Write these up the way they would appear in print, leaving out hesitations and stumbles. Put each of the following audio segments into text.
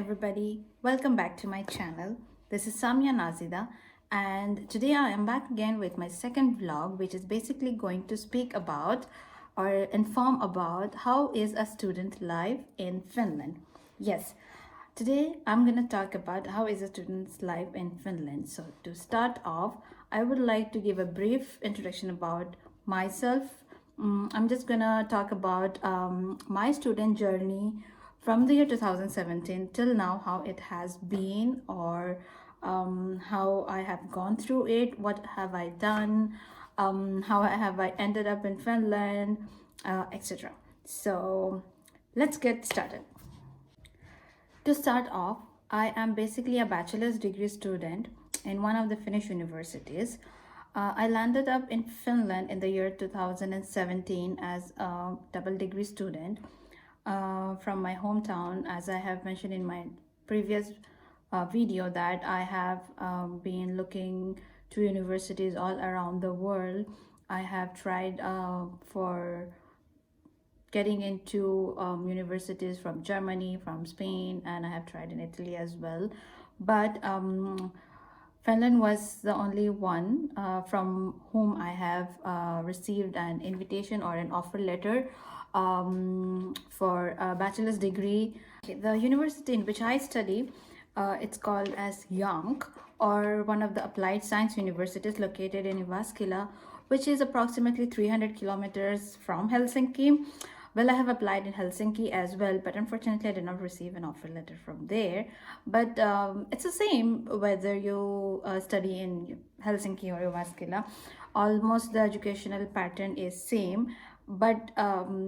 everybody, welcome back to my channel. This is Samya Nazida, and today I am back again with my second vlog, which is basically going to speak about or inform about how is a student life in Finland. Yes, today I'm going to talk about how is a student's life in Finland. So to start off, I would like to give a brief introduction about myself. I'm just gonna talk about my student journey from the year 2017 till now, how it has been, or how I have gone through it, what have I done, how have I ended up in Finland, etc. So let's get started. To start off, I am basically a bachelor's degree student in one of the Finnish universities. I landed up in Finland in the year 2017 as a double degree student from my hometown. As I have mentioned in my previous video, that I have been looking to universities all around the world. I have tried for getting into universities from Germany, from Spain, and I have tried in Italy as well. But Finland was the only one from whom I have received an invitation or an offer letter for a bachelor's degree. The university in which I study, it's called as YANK, or one of the applied science universities located in Jyväskylä, which is approximately 300 kilometers from Helsinki. Well, I have applied in Helsinki as well, but unfortunately I did not receive an offer letter from there. But it's the same whether you study in Helsinki or Jyväskylä. Almost the educational pattern is same, but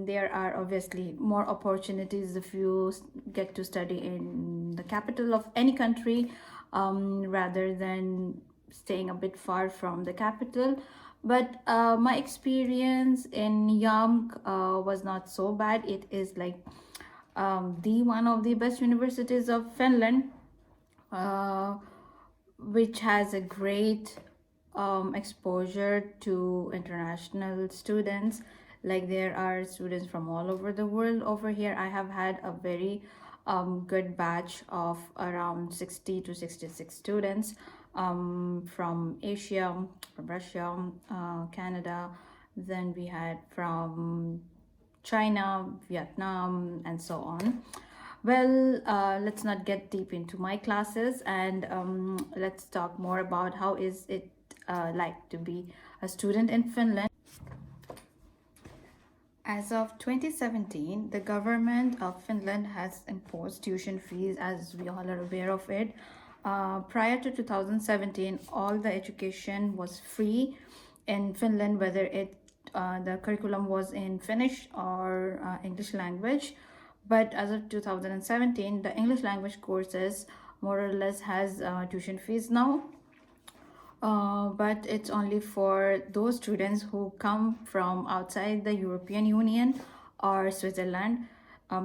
there are obviously more opportunities if you get to study in the capital of any country rather than staying a bit far from the capital. But my experience in YAMK was not so bad. It is like the one of the best universities of Finland, which has a great exposure to international students. Like there are students from all over the world over here. I have had a very good batch of around 60 to 66 students from Asia, from Russia, Canada. Then we had from China, Vietnam, and so on. Well, let's not get deep into my classes, and let's talk more about how is it like to be a student in Finland. As of 2017, the government of Finland has imposed tuition fees, as we all are aware of it. Prior to 2017, all the education was free in Finland, whether the curriculum was in Finnish or English language. But as of 2017, the English language courses more or less has tuition fees now. But it's only for those students who come from outside the European Union or Switzerland.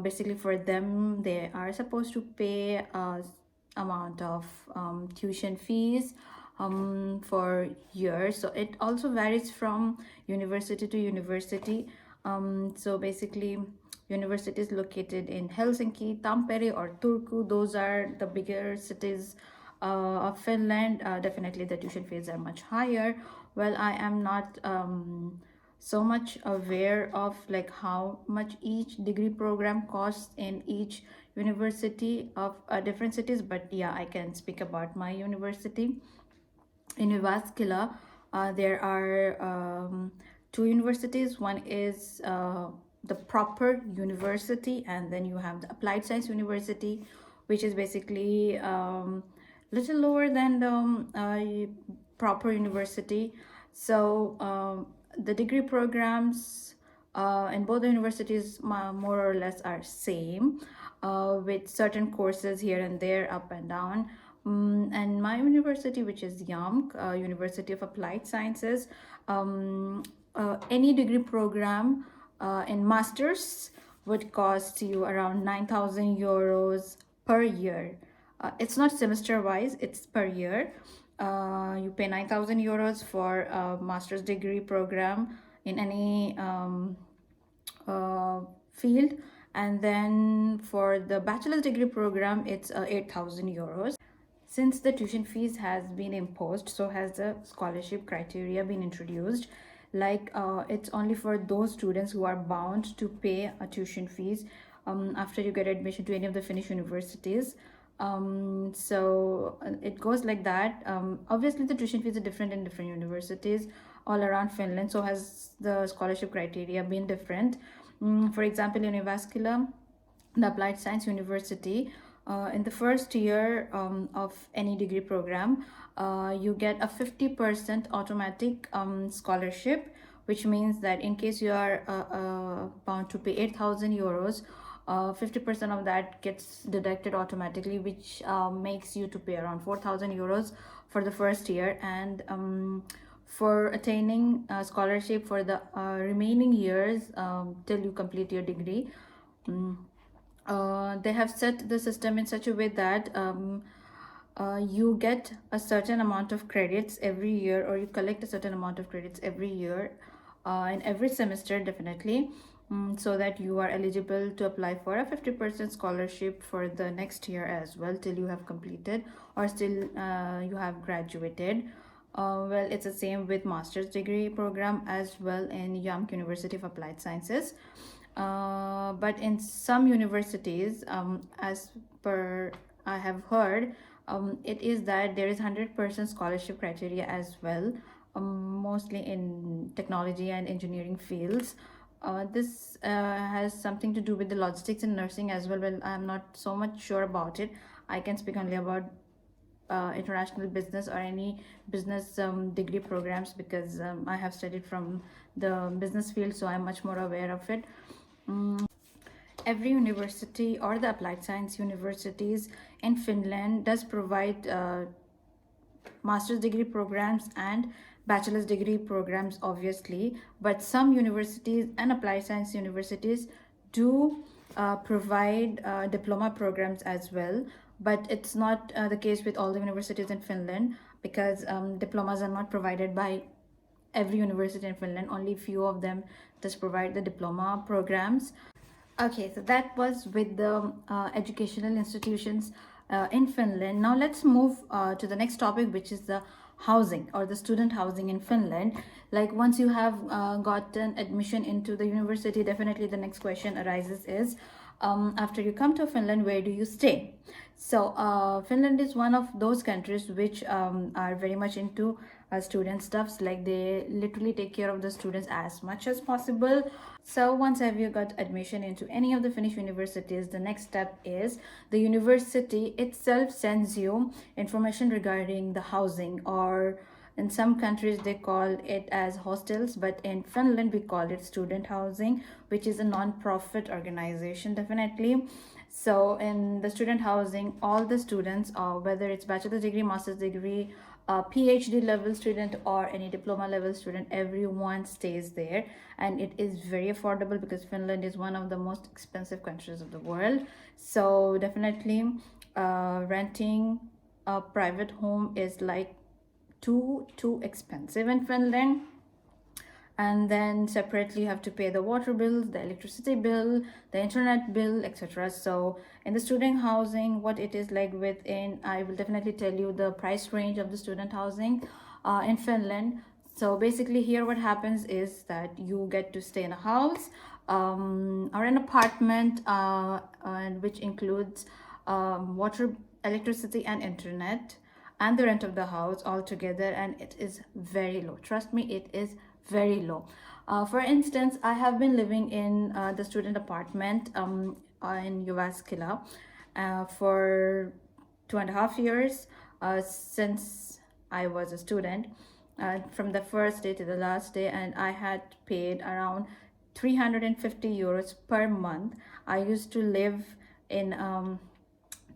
Basically for them, they are supposed to pay a amount of tuition fees for years. So it also varies from university to university. So basically universities located in Helsinki, Tampere or Turku, those are the bigger cities of Finland. Definitely the tuition fees are much higher. Well, I am not so much aware of like how much each degree program costs in each university of different cities, but yeah, I can speak about my university. In Jyväskylä, there are two universities. One is the proper university, and then you have the applied science university, which is basically little lower than the proper university. So the degree programs in both the universities more or less are same, with certain courses here and there, up and down. And my university, which is YAMK, University of Applied Sciences, any degree program in masters would cost you around 9,000 euros per year. It's not semester wise, it's per year. You pay 9,000 euros for a master's degree program in any field, And then for the bachelor's degree program, it's 8,000 euros. Since the tuition fees has been imposed, so has the scholarship criteria been introduced. Like it's only for those students who are bound to pay a tuition fees after you get admission to any of the Finnish universities. So it goes like that. Obviously, the tuition fees are different in different universities all around Finland. So has the scholarship criteria been different? For example, in Jyväskylä, the Applied Science University, in the first year of any degree program, you get a 50% automatic scholarship, which means that in case you are bound to pay 8,000 euros, 50% of that gets deducted automatically, which makes you to pay around 4,000 euros for the first year. And for attaining a scholarship for the remaining years till you complete your degree, they have set the system in such a way that you get a certain amount of credits every year, or you collect a certain amount of credits every year, in every semester, definitely, so that you are eligible to apply for a 50% scholarship for the next year as well, till you have completed or still you have graduated. Well, it's the same with master's degree program as well in YAMK University of Applied Sciences. But in some universities, as per I have heard, it is that there is 100% scholarship criteria as well, mostly in technology and engineering fields. This has something to do with the logistics and nursing as well. Well, I'm not so much sure about it. I can speak only about international business or any business degree programs, because I have studied from the business field, so I'm much more aware of it. Every university or the applied science universities in Finland does provide master's degree programs and bachelor's degree programs, obviously, but some universities and applied science universities do provide diploma programs as well. But it's not the case with all the universities in Finland, because diplomas are not provided by every university in Finland. Only few of them does provide the diploma programs. Okay, so that was with the educational institutions in Finland. Now let's move to the next topic, which is the housing or the student housing in Finland. Like once you have gotten admission into the university, definitely the next question arises is, after you come to Finland, where do you stay? So Finland is one of those countries which are very much into student stuffs. Like they literally take care of the students as much as possible. So once have you got admission into any of the Finnish universities, the next step is the university itself sends you information regarding the housing, or in some countries they call it as hostels, but in Finland we call it student housing, which is a non-profit organization, definitely. So in the student housing, all the students, whether it's bachelor's degree, master's degree, PhD level student, or any diploma level student, everyone stays there. And it is very affordable, because Finland is one of the most expensive countries of the world. So definitely renting a private home is like too expensive in Finland. And then separately you have to pay the water bill, the electricity bill, the internet bill, etc. So in the student housing, what it is like within, I will definitely tell you the price range of the student housing in Finland. So basically here what happens is that you get to stay in a house or an apartment, and which includes water, electricity and internet, and the rent of the house all together, and it is very low. Trust me, it is very low. For instance, I have been living in the student apartment in Jyväskylä for 2.5 years since I was a student, from the first day to the last day, and I had paid around 350 euros per month. I used to live in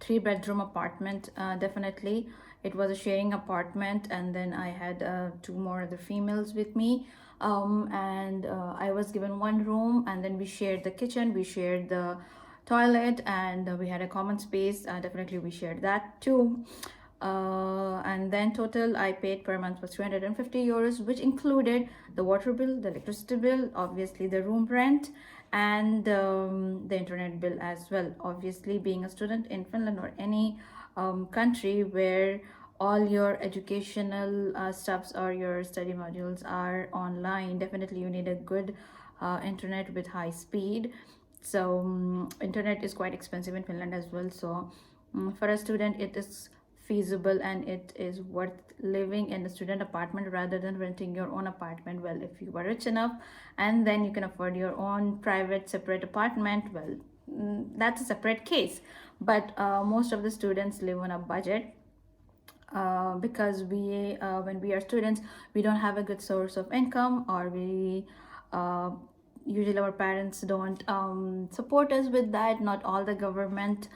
3-bedroom apartment, definitely. It was a sharing apartment, and then I had 2 more other females with me, and I was given 1 room, and then we shared the kitchen, we shared the toilet, and we had a common space. Definitely we shared that too. And then total I paid per month was 250 euros, which included the water bill, the electricity bill, obviously the room rent, and the internet bill as well. Obviously, being a student in Finland or any country where all your educational stuffs or your study modules are online, definitely you need a good internet with high speed. So internet is quite expensive in Finland as well. So for a student, it is feasible and it is worth living in a student apartment rather than renting your own apartment. Well, if you are rich enough and then you can afford your own private separate apartment, well, that's a separate case. But most of the students live on a budget because when we are students, we don't have a good source of income, or we uh, usually our parents don't support us with that. Not all the government,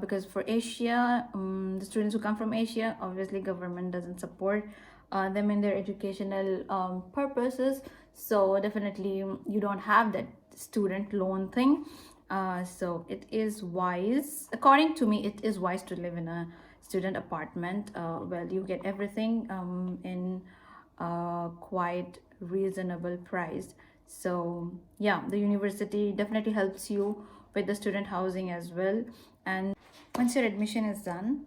because for Asia, the students who come from Asia, obviously government doesn't support them in their educational purposes. So definitely you don't have that student loan thing. So it is wise, according to me, it is wise to live in a student apartment. Well, you get everything in quite reasonable price. So yeah, the university definitely helps you with the student housing as well. And once your admission is done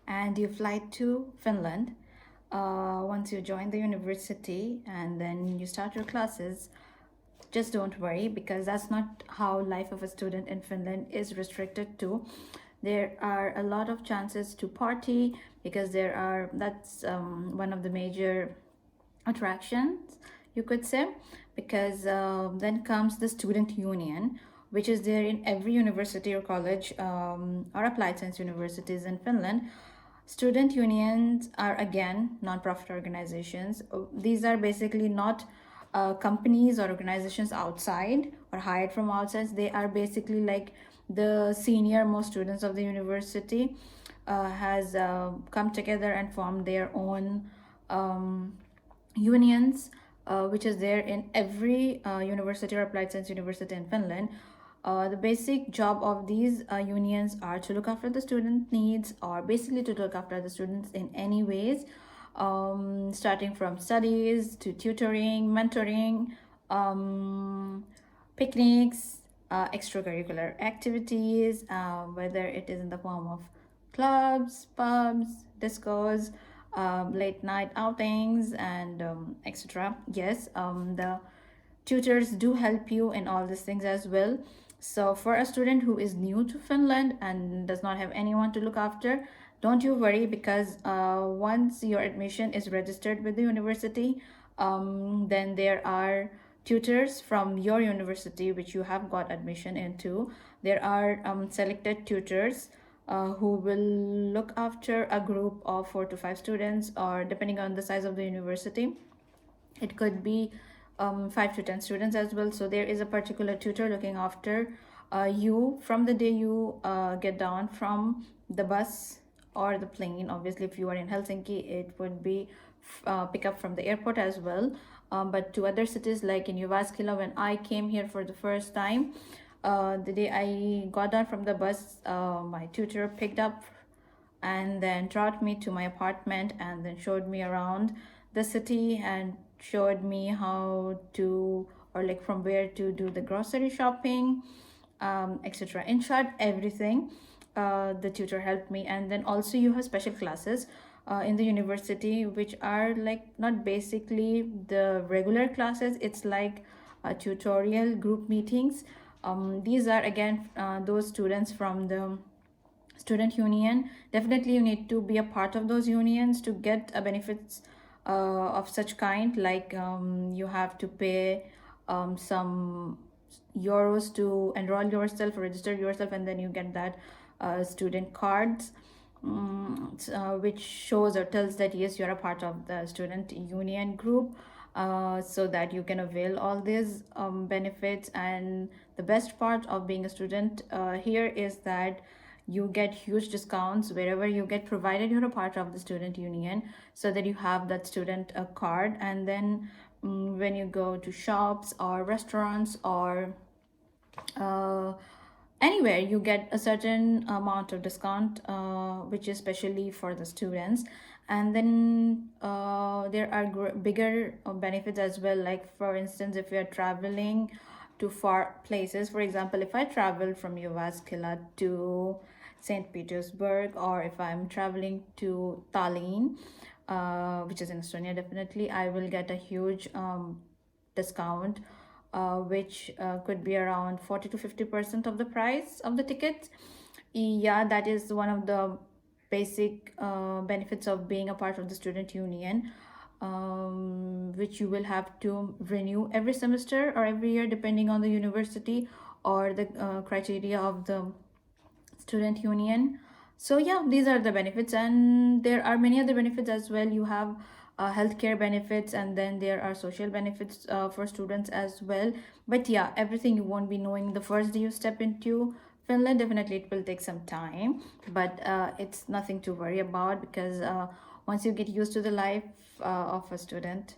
and you fly to Finland, once you join the university and then you start your classes, just don't worry, because that's not how life of a student in Finland is restricted to. There are a lot of chances to party, because that's one of the major attractions, you could say, because then comes the student union, which is there in every university or college, or applied science universities in Finland. Student unions are again non-profit organizations. These are basically not companies or organizations outside or hired from outside. They are basically like the senior most students of the university has come together and formed their own unions, which is there in every university or applied science university in Finland. The basic job of these unions are to look after the student needs, or basically to look after the students in any ways, starting from studies to tutoring, mentoring, um, picnics, extracurricular activities, whether it is in the form of clubs, pubs, discos, late night outings, and etc. Yes, the tutors do help you in all these things as well. So for a student who is new to Finland and does not have anyone to look after, don't you worry, because once your admission is registered with the university, then there are tutors from your university which you have got admission into. There are selected tutors who will look after a group of 4 to 5 students, or depending on the size of the university, it could be 5 to 10 students as well. So there is a particular tutor looking after you from the day you get down from the bus or the plane. Obviously, if you are in Helsinki, it would be pick up from the airport as well. But to other cities like in Jyväskylä, when I came here for the first time, the day I got down from the bus, my tutor picked up and then brought me to my apartment and then showed me around the city and showed me how to, or like from where to do the grocery shopping, etc. In short, everything the tutor helped me. And then also you have special classes in the university, which are like not basically the regular classes. It's like tutorial group meetings. These are again those students from the student union. Definitely you need to be a part of those unions to get benefits of such kind, like you have to pay some euros to enroll yourself, register yourself, and then you get that student cards, which shows or tells that yes, you're a part of the student union group, so that you can avail all these benefits. And the best part of being a student here is that you get huge discounts wherever you get, provided you're a part of the student union, so that you have that student card. And then when you go to shops or restaurants or uh, anywhere, you get a certain amount of discount, which is specially for the students. And then there are bigger benefits as well, like for instance, if you're traveling to far places. For example, if I travel from Jyväskylä to St. Petersburg, or if I'm traveling to Tallinn, which is in Estonia, definitely, I will get a huge discount, which could be around 40 to 50% of the price of the ticket. Yeah, that is one of the basic benefits of being a part of the student union, which you will have to renew every semester or every year, depending on the university or the criteria of the student union. So yeah, these are the benefits, and there are many other benefits as well. You have healthcare benefits, and then there are social benefits for students as well. But yeah, everything you won't be knowing the first day you step into Finland. Definitely it will take some time, but it's nothing to worry about, because once you get used to the life of a student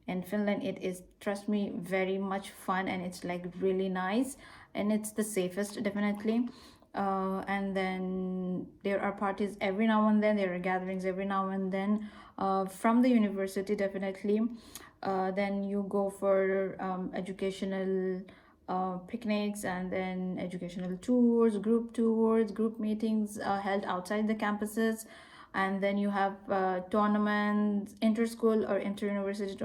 in Finland, it is, trust me, very much fun, and it's like really nice, and it's the safest, definitely. And then there are parties every now and then, there are gatherings every now and then from the university, definitely. Then you go for educational picnics, and then educational tours, group meetings held outside the campuses. And then you have tournaments, inter-school or inter-university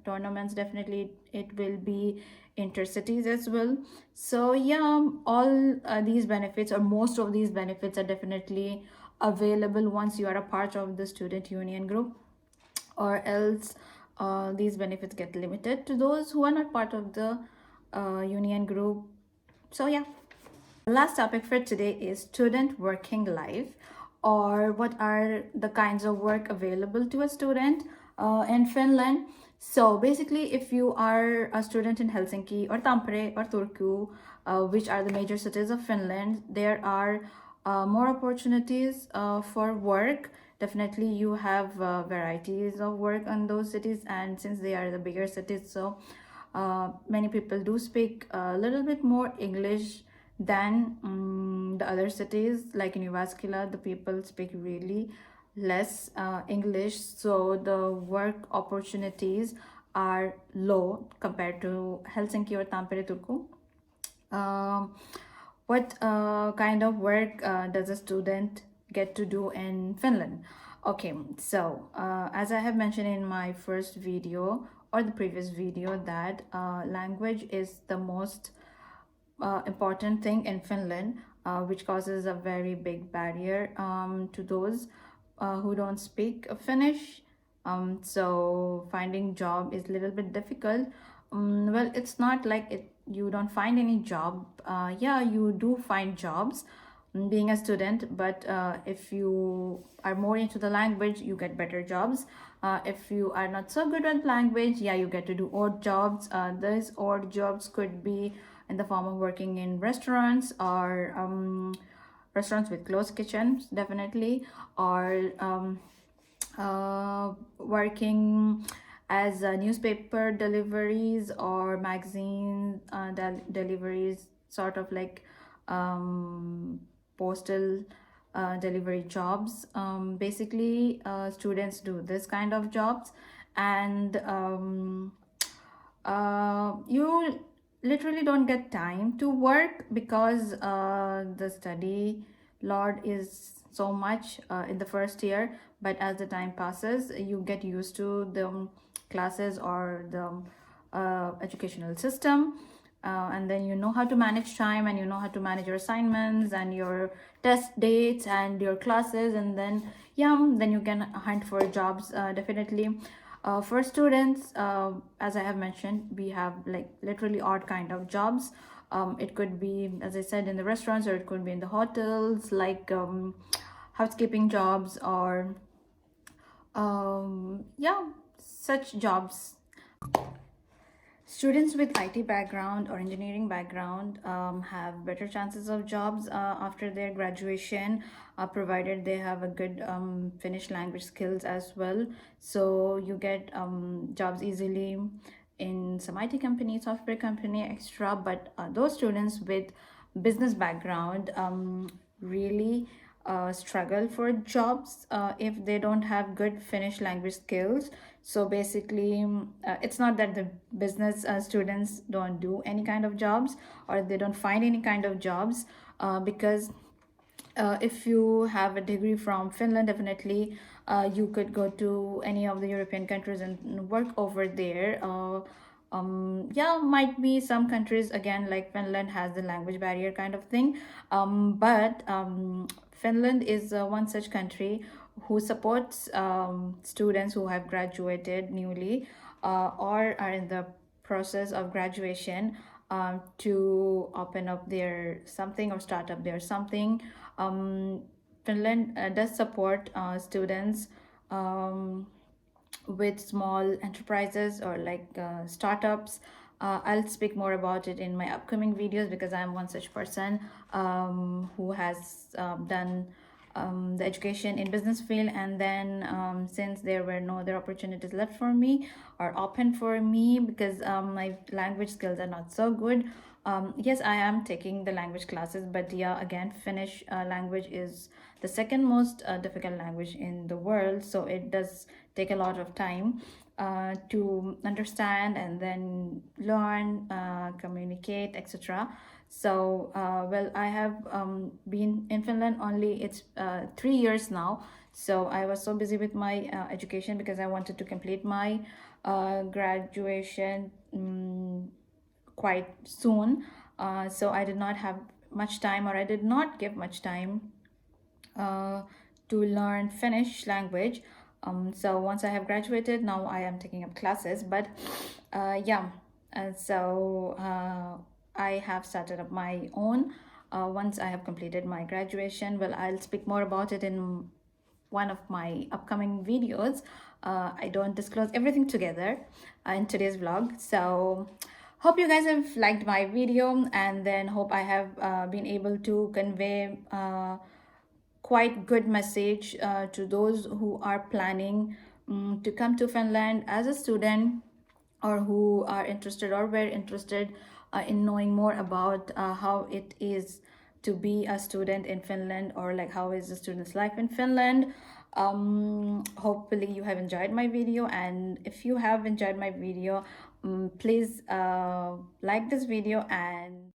tournaments. Definitely it will be intercities as well. So yeah, all these benefits, or most of these benefits, are definitely available once you are a part of the student union group, or else these benefits get limited to those who are not part of the union group. So yeah, last topic for today is student working life, or what are the kinds of work available to a student in Finland. So basically, if you are a student in Helsinki or Tampere or Turku, which are the major cities of Finland, there are more opportunities for work. Definitely you have varieties of work in those cities, and since they are the bigger cities, so many people do speak a little bit more English than the other cities. Like in Jyväskylä, the people speak really less English, so the work opportunities are low compared to Helsinki or Tampere, Turku. Um, what kind of work does a student get to do in Finland? Okay, so as I have mentioned in my first video or the previous video, that language is the most important thing in Finland, which causes a very big barrier to those who don't speak Finnish. So finding job is a little bit difficult. Well, it's not like it, you don't find any job. Yeah, you do find jobs being a student, but if you are more into the language, you get better jobs. If you are not so good at language, yeah, you get to do odd jobs. These odd jobs could be in the form of working in restaurants, or restaurants with closed kitchens, definitely, or working as newspaper deliveries or magazine deliveries, sort of like postal delivery jobs. Basically, students do this kind of jobs, and you literally don't get time to work, because the study load is so much in the first year. But as the time passes, you get used to the classes or the educational system, and then you know how to manage time, and you know how to manage your assignments and your test dates and your classes, and then yeah, then you can hunt for jobs, definitely. For students, as I have mentioned, we have like literally odd kind of jobs. It could be, as I said, in the restaurants, or it could be in the hotels, like housekeeping jobs, or yeah, such jobs. Students with IT background or engineering background have better chances of jobs after their graduation, provided they have a good Finnish language skills as well. So you get jobs easily in some IT company, software company, extra. But those students with business background really struggle for jobs if they don't have good Finnish language skills. So basically, it's not that the business students don't do any kind of jobs or they don't find any kind of jobs, because if you have a degree from Finland, definitely you could go to any of the European countries and work over there. Yeah, might be some countries again like Finland has the language barrier kind of thing, but Finland is one such country who supports students who have graduated newly or are in the process of graduation, to open up their something or start up their something. um, Finland does support students with small enterprises or like startups. I'll speak more about it in my upcoming videos because I'm one such person who has done the education in business field, and then since there were no other opportunities left for me or open for me because my language skills are not so good. Yes, I am taking the language classes, but yeah, again, Finnish language is the second most difficult language in the world, so it does take a lot of time to understand and then learn, communicate, etc. So, well, I have been in Finland only, it's 3 years now. So I was so busy with my education because I wanted to complete my graduation quite soon. So I did not have much time, or I did not give much time uh, to learn Finnish language. So once I have graduated, now I am taking up classes. But yeah, I have started up my own once I have completed my graduation. Well, I'll speak more about it in one of my upcoming videos. I don't disclose everything together in today's vlog. So hope you guys have liked my video, and then hope I have been able to convey quite good message to those who are planning to come to Finland as a student, or who are interested or were interested in knowing more about how it is to be a student in Finland, or like how is the student's life in Finland. Hopefully you have enjoyed my video, and if you have enjoyed my video, please like this video and